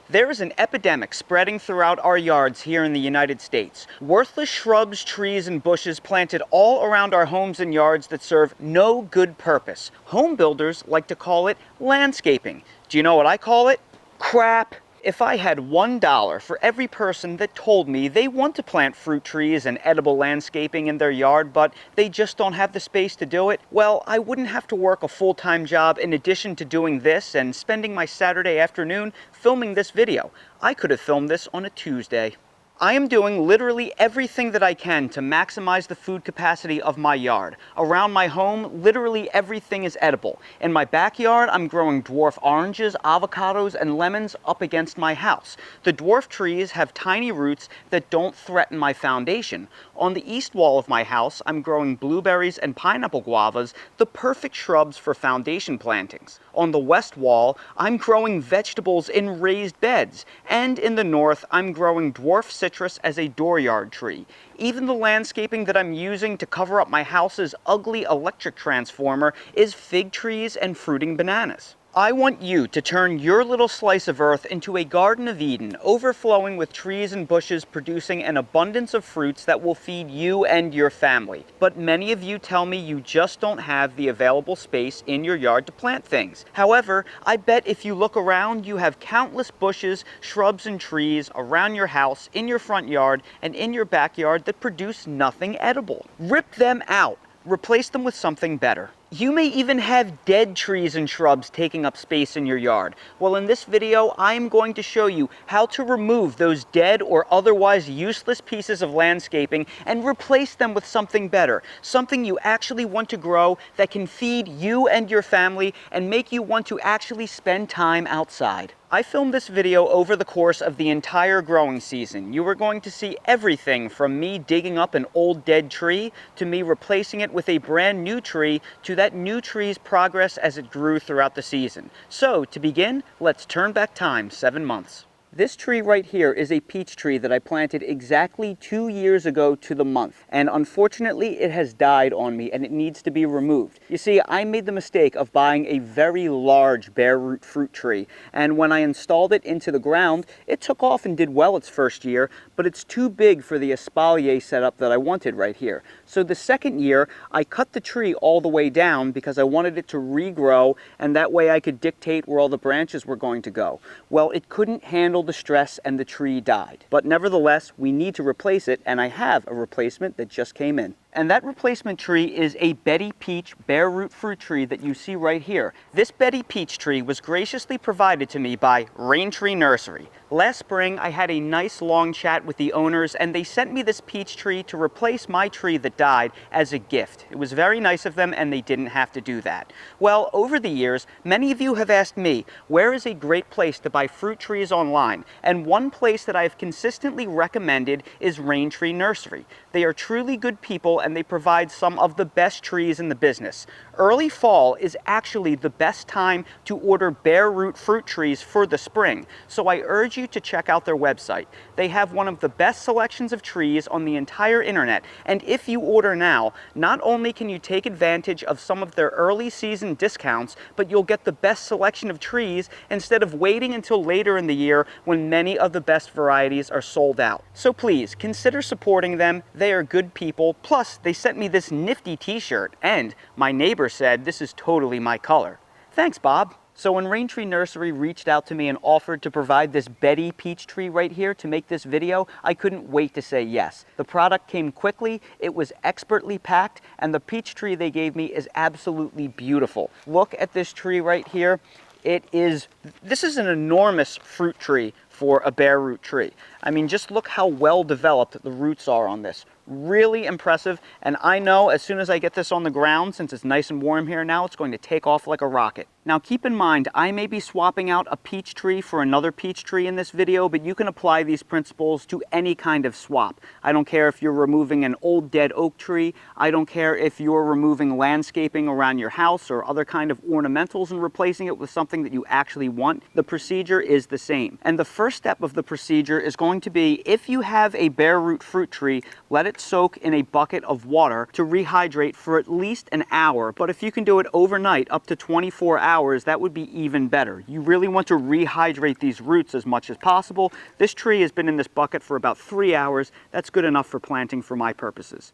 There is an epidemic spreading throughout our yards here in the United States. Worthless shrubs, trees, and bushes planted all around our homes and yards that serve no good purpose. Home builders like to call it landscaping. Do you know what I call it? Crap. If I had $1 for every person that told me they want to plant fruit trees and edible landscaping in their yard, but they just don't have the space to do it, well, I wouldn't have to work a full-time job in addition to doing this and spending my Saturday afternoon filming this video. I could have filmed this on a Tuesday. I am doing literally everything that I can to maximize the food capacity of my yard. Around my home, literally everything is edible. In my backyard, I'm growing dwarf oranges, avocados, and lemons up against my house. The dwarf trees have tiny roots that don't threaten my foundation. On the east wall of my house, I'm growing blueberries and pineapple guavas, the perfect shrubs for foundation plantings. On the west wall, I'm growing vegetables in raised beds. And in the north, I'm growing dwarf citrus as a dooryard tree. Even the landscaping that I'm using to cover up my house's ugly electric transformer is fig trees and fruiting bananas. I want you to turn your little slice of earth into a Garden of Eden, overflowing with trees and bushes producing an abundance of fruits that will feed you and your family. But many of you tell me you just don't have the available space in your yard to plant things. However, I bet if you look around, you have countless bushes, shrubs, and trees around your house, in your front yard, and in your backyard that produce nothing edible. Rip them out. Replace them with something better. You may even have dead trees and shrubs taking up space in your yard. Well, in this video, I am going to show you how to remove those dead or otherwise useless pieces of landscaping and replace them with something better, something you actually want to grow that can feed you and your family and make you want to actually spend time outside. I filmed this video over the course of the entire growing season. You are going to see everything from me digging up an old dead tree, to me replacing it with a brand new tree, to that new tree's progress as it grew throughout the season. So, to begin, let's turn back time 7 months. This tree right here is a peach tree that I planted exactly 2 years ago to the month, and unfortunately it has died on me and it needs to be removed. You see, I made the mistake of buying a very large bare root fruit tree, and when I installed it into the ground, it took off and did well its first year, but it's too big for the espalier setup that I wanted right here. So the second year, I cut the tree all the way down because I wanted it to regrow, and that way I could dictate where all the branches were going to go. Well, it couldn't handle the stress and the tree died. But nevertheless, we need to replace it, and I have a replacement that just came in. And that replacement tree is a Betty Peach bare root fruit tree that you see right here. This Betty Peach tree was graciously provided to me by Rain Tree Nursery. Last spring, I had a nice long chat with the owners, and they sent me this peach tree to replace my tree that died as a gift. It was very nice of them, and they didn't have to do that. Well, over the years, many of you have asked me, where is a great place to buy fruit trees online? And one place that I've consistently recommended is Rain Tree Nursery. They are truly good people, and they provide some of the best trees in the business. Early fall is actually the best time to order bare root fruit trees for the spring, so I urge you to check out their website. They have one of the best selections of trees on the entire internet, and if you order now, not only can you take advantage of some of their early season discounts, but you'll get the best selection of trees instead of waiting until later in the year when many of the best varieties are sold out. So please, consider supporting them. They are good people, plus they sent me this nifty t-shirt, and my neighbor said this is totally my color. Thanks, Bob. So when Rain Tree Nursery reached out to me and offered to provide this Betty Peach tree right here to make this video, I couldn't wait to say yes. The product came quickly, it was expertly packed, and the peach tree they gave me is absolutely beautiful. Look at this tree right here. This is an enormous fruit tree for a bare root tree. I mean, just look how well developed the roots are on this. Really impressive, and I know as soon as I get this on the ground, since it's nice and warm here now, it's going to take off like a rocket. Now keep in mind, I may be swapping out a peach tree for another peach tree in this video, but you can apply these principles to any kind of swap. I don't care if you're removing an old dead oak tree, I don't care if you're removing landscaping around your house or other kind of ornamentals and replacing it with something that you actually want. The procedure is the same. And the first step of the procedure is going to be, if you have a bare root fruit tree, let it it soak in a bucket of water to rehydrate for at least an hour. But if you can do it overnight, up to 24 hours, that would be even better. You really want to rehydrate these roots as much as possible. This tree has been in this bucket for about 3 hours. That's good enough for planting for my purposes.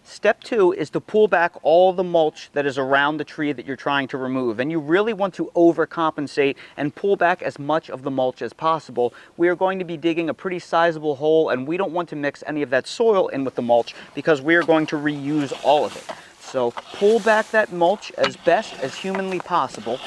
Step 2 is to pull back all the mulch that is around the tree that you're trying to remove. And you really want to overcompensate and pull back as much of the mulch as possible. We are going to be digging a pretty sizable hole, and we don't want to mix any of that soil in with the mulch because we are going to reuse all of it. So pull back that mulch as best as humanly possible.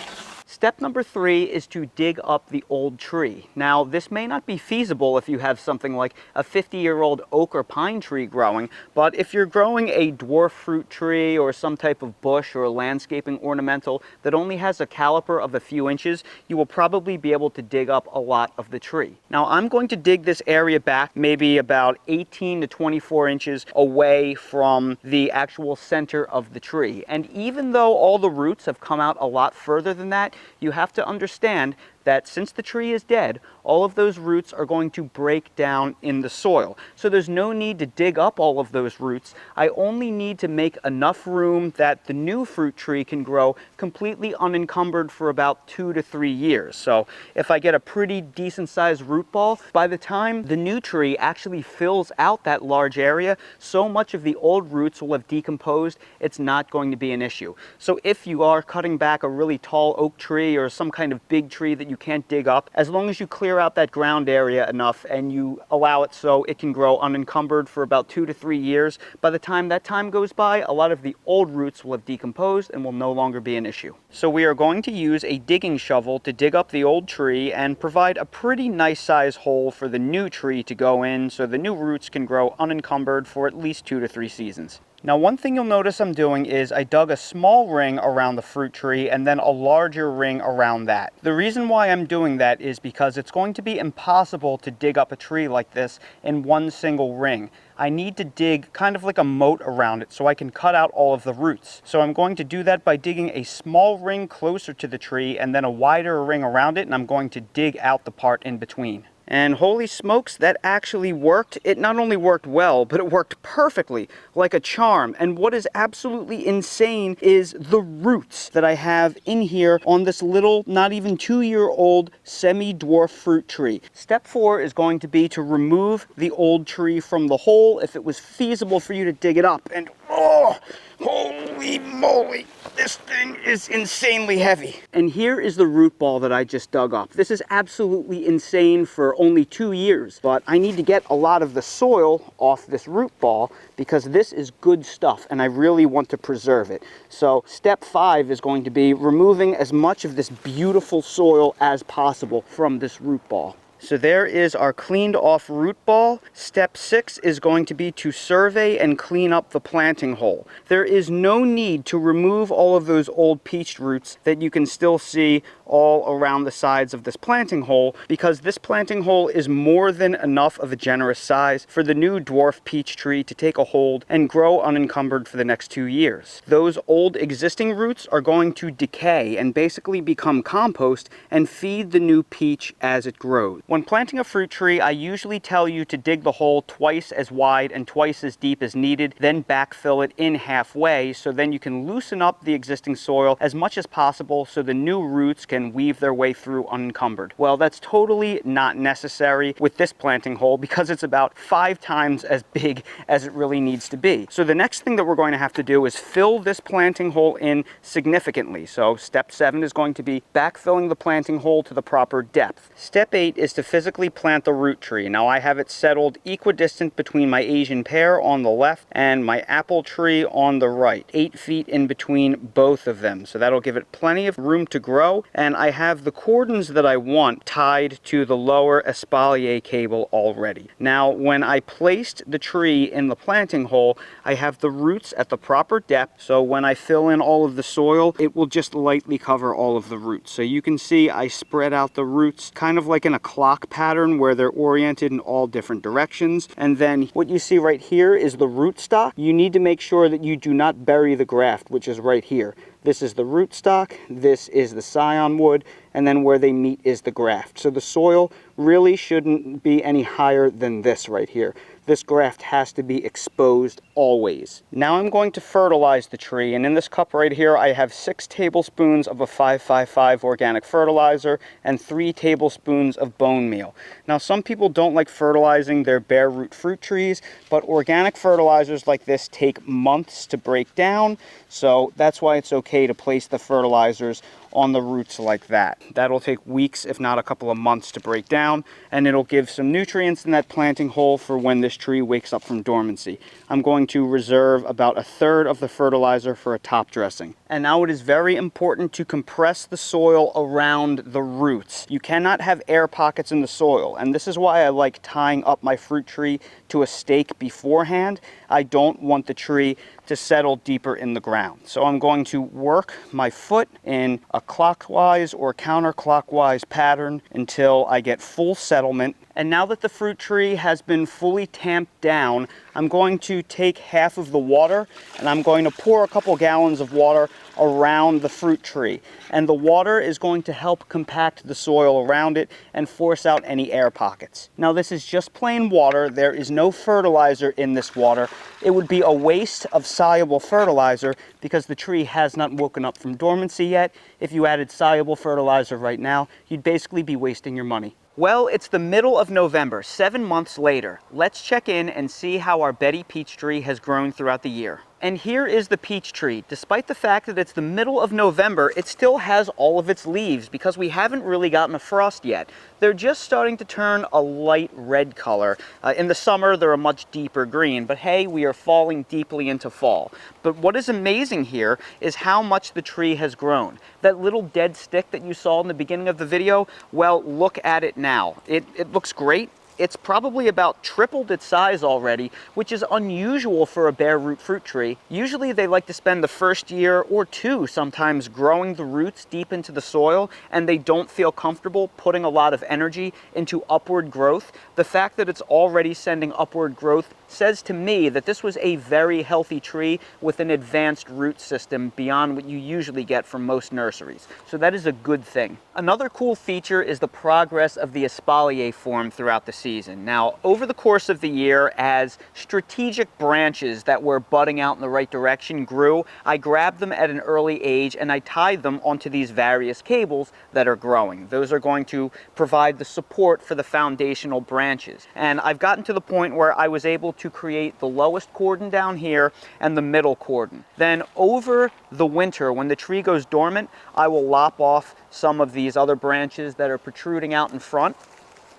Step number 3 is to dig up the old tree. Now, this may not be feasible if you have something like a 50-year-old oak or pine tree growing, but if you're growing a dwarf fruit tree or some type of bush or a landscaping ornamental that only has a caliper of a few inches, you will probably be able to dig up a lot of the tree. Now, I'm going to dig this area back maybe about 18 to 24 inches away from the actual center of the tree. And even though all the roots have come out a lot further than that, you have to understand that since the tree is dead, all of those roots are going to break down in the soil. So there's no need to dig up all of those roots. I only need to make enough room that the new fruit tree can grow completely unencumbered for about 2 to 3 years. So if I get a pretty decent sized root ball, by the time the new tree actually fills out that large area, so much of the old roots will have decomposed, it's not going to be an issue. So if you are cutting back a really tall oak tree or some kind of big tree that you can't dig up, as long as you clear out that ground area enough and you allow it so it can grow unencumbered for about 2 to 3 years, by the time that time goes by, a lot of the old roots will have decomposed and will no longer be an issue. So we are going to use a digging shovel to dig up the old tree and provide a pretty nice size hole for the new tree to go in so the new roots can grow unencumbered for at least 2 to 3 seasons. Now, one thing you'll notice I'm doing is I dug a small ring around the fruit tree and then a larger ring around that. The reason why I'm doing that is because it's going to be impossible to dig up a tree like this in one single ring. I need to dig kind of like a moat around it so I can cut out all of the roots. So I'm going to do that by digging a small ring closer to the tree and then a wider ring around it, and I'm going to dig out the part in between. And holy smokes, that actually worked. It not only worked well, but it worked perfectly, like a charm. And what is absolutely insane is the roots that I have in here on this little, not even 2-year-old semi-dwarf fruit tree. Step 4 is going to be to remove the old tree from the hole if it was feasible for you to dig it up. And oh, holy moly, this thing is insanely heavy. And here is the root ball that I just dug up. This is absolutely insane for only 2 years, but I need to get a lot of the soil off this root ball because this is good stuff and I really want to preserve it. So step 5 is going to be removing as much of this beautiful soil as possible from this root ball. So there is our cleaned off root ball. Step 6 is going to be to survey and clean up the planting hole. There is no need to remove all of those old peach roots that you can still see all around the sides of this planting hole, because this planting hole is more than enough of a generous size for the new dwarf peach tree to take a hold and grow unencumbered for the next 2 years. Those old existing roots are going to decay and basically become compost and feed the new peach as it grows. When planting a fruit tree, I usually tell you to dig the hole twice as wide and twice as deep as needed, then backfill it in halfway, so then you can loosen up the existing soil as much as possible so the new roots can weave their way through unencumbered. Well, that's totally not necessary with this planting hole because it's about 5 times as big as it really needs to be. So the next thing that we're going to have to do is fill this planting hole in significantly. So step 7 is going to be backfilling the planting hole to the proper depth. Step 8 is to physically plant the root tree. Now I have it settled equidistant between my Asian pear on the left and my apple tree on the right, 8 feet in between both of them. So that'll give it plenty of room to grow. And I have the cordons that I want tied to the lower espalier cable already. Now when I placed the tree in the planting hole, I have the roots at the proper depth, so when I fill in all of the soil, it will just lightly cover all of the roots. So you can see I spread out the roots kind of like in a clock pattern where they're oriented in all different directions. And then what you see right here is the root stock. You need to make sure that you do not bury the graft, which is right here. This is the rootstock, this is the scion wood, and then where they meet is the graft. So the soil really shouldn't be any higher than this right here. This graft has to be exposed always. Now I'm going to fertilize the tree, and in this cup right here I have 6 tablespoons of a 555 organic fertilizer and 3 tablespoons of bone meal. Now some people don't like fertilizing their bare root fruit trees, but organic fertilizers like this take months to break down, so that's why it's okay to place the fertilizers on the roots like that. That'll take weeks, if not a couple of months, to break down, and it'll give some nutrients in that planting hole for when this tree wakes up from dormancy. I'm going to reserve about 1/3 of the fertilizer for a top dressing. And now it is very important to compress the soil around the roots. You cannot have air pockets in the soil, and this is why I like tying up my fruit tree to a stake beforehand. I don't want the tree to settle deeper in the ground. So I'm going to work my foot in a clockwise or counterclockwise pattern until I get full settlement. And now that the fruit tree has been fully tamped down, I'm going to take half of the water and I'm going to pour a couple gallons of water around the fruit tree. And the water is going to help compact the soil around it and force out any air pockets. Now this is just plain water. There is no fertilizer in this water. It would be a waste of soluble fertilizer because the tree has not woken up from dormancy yet. If you added soluble fertilizer right now, you'd basically be wasting your money. Well, it's the middle of November, 7 months later. Let's check in and see how our Betty peach tree has grown throughout the year. And here is the peach tree. Despite the fact that it's the middle of November, it still has all of its leaves because we haven't really gotten a frost yet. They're just starting to turn a light red color. In the summer, they're a much deeper green, but hey, we are falling deeply into fall. But what is amazing here is how much the tree has grown. That little dead stick that you saw in the beginning of the video, well, look at it now. It looks great. It's probably about tripled its size already, which is unusual for a bare root fruit tree. Usually they like to spend the first year or 2 sometimes growing the roots deep into the soil, and they don't feel comfortable putting a lot of energy into upward growth. The fact that it's already sending upward growth says to me that this was a very healthy tree with an advanced root system beyond what you usually get from most nurseries. So that is a good thing. Another cool feature is the progress of the espalier form throughout the season. Now, over the course of the year, as strategic branches that were budding out in the right direction grew, I grabbed them at an early age and I tied them onto these various cables that are growing. Those are going to provide the support for the foundational branches. And I've gotten to the point where I was able to create the lowest cordon down here and the middle cordon. Then over the winter, when the tree goes dormant, I will lop off some of these other branches that are protruding out in front,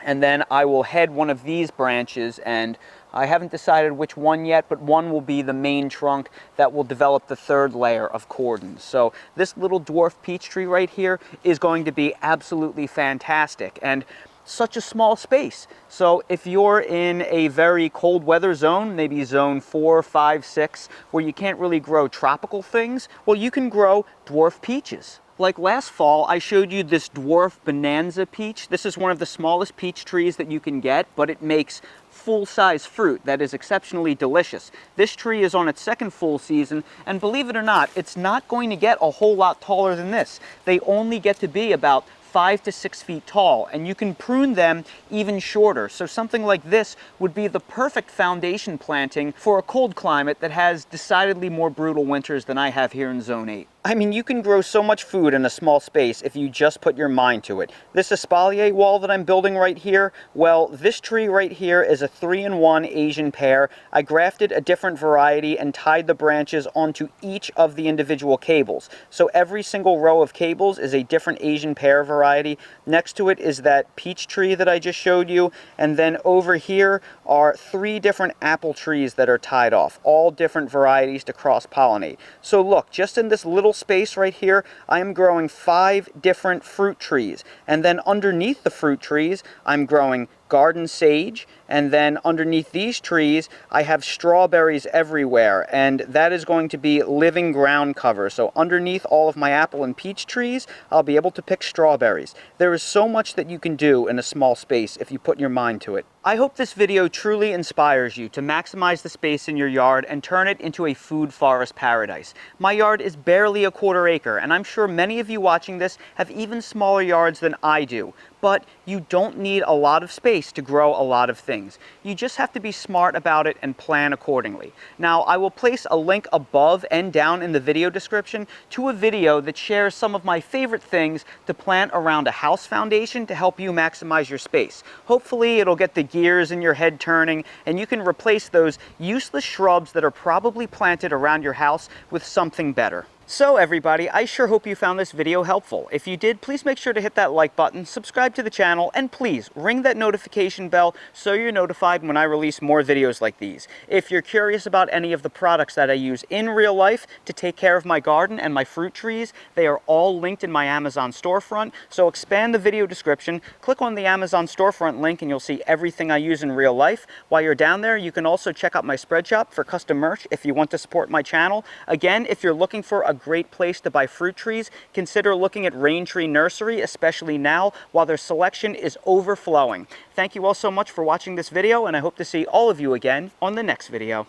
and then I will head one of these branches, and I haven't decided which one yet, but one will be the main trunk that will develop the 3rd layer of cordons. So this little dwarf peach tree right here is going to be absolutely fantastic, and such a small space. So if you're in a very cold weather zone, maybe zone 4, 5, 6, where you can't really grow tropical things, well, you can grow dwarf peaches. Like last fall, I showed you this dwarf bonanza peach. This is one of the smallest peach trees that you can get, but it makes full-size fruit that is exceptionally delicious. This tree is on its 2nd full season, and believe it or not, it's not going to get a whole lot taller than this. They only get to be about 5 to 6 feet tall, and you can prune them even shorter. So something like this would be the perfect foundation planting for a cold climate that has decidedly more brutal winters than I have here in Zone 8. I mean, you can grow so much food in a small space if you just put your mind to it. This espalier wall that I'm building right here, well, this tree right here is a 3-in-1 Asian pear. I grafted a different variety and tied the branches onto each of the individual cables. So every single row of cables is a different Asian pear variety. Next to it is that peach tree that I just showed you, and then over here are 3 different apple trees that are tied off, all different varieties to cross-pollinate. So look, just in this little space right here, I am growing 5 different fruit trees, and then underneath the fruit trees I'm growing garden sage, and then underneath these trees I have strawberries everywhere, and that is going to be living ground cover. So underneath all of my apple and peach trees, I'll be able to pick strawberries. There is so much that you can do in a small space if you put your mind to it. I hope this video truly inspires you to maximize the space in your yard and turn it into a food forest paradise. My yard is barely a quarter acre, and I'm sure many of you watching this have even smaller yards than I do. But you don't need a lot of space to grow a lot of things. You just have to be smart about it and plan accordingly. Now, I will place a link above and down in the video description to a video that shares some of my favorite things to plant around a house foundation to help you maximize your space. Hopefully, it'll get the gears in your head turning, and you can replace those useless shrubs that are probably planted around your house with something better. So everybody, I sure hope you found this video helpful. If you did, please make sure to hit that like button, subscribe to the channel, and please ring that notification bell so you're notified when I release more videos like these. If you're curious about any of the products that I use in real life to take care of my garden and my fruit trees, they are all linked in my Amazon storefront. So expand the video description, click on the Amazon storefront link, and you'll see everything I use in real life. While you're down there, you can also check out my spread shop for custom merch if you want to support my channel. Again, if you're looking for a great place to buy fruit trees, consider looking at Rain Tree Nursery, especially now while their selection is overflowing. Thank you all so much for watching this video, and I hope to see all of you again on the next video.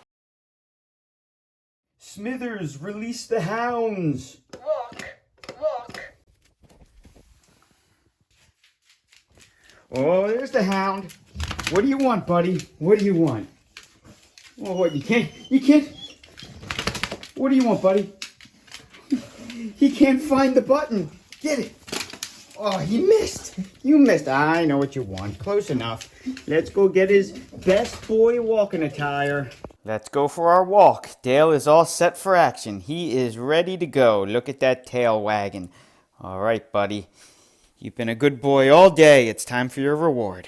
Smithers, release the hounds! Walk, walk. Oh, there's the hound. What do you want, buddy? What do you want? Oh, what, you can't, what do you want, buddy? He can't find the button. Get it. Oh, he missed. You missed. I know what you want. Close enough. Let's go get his best boy walking attire. Let's go for our walk. Dale is all set for action. He is ready to go. Look at that tail wagging. All right, buddy. You've been a good boy all day. It's time for your reward.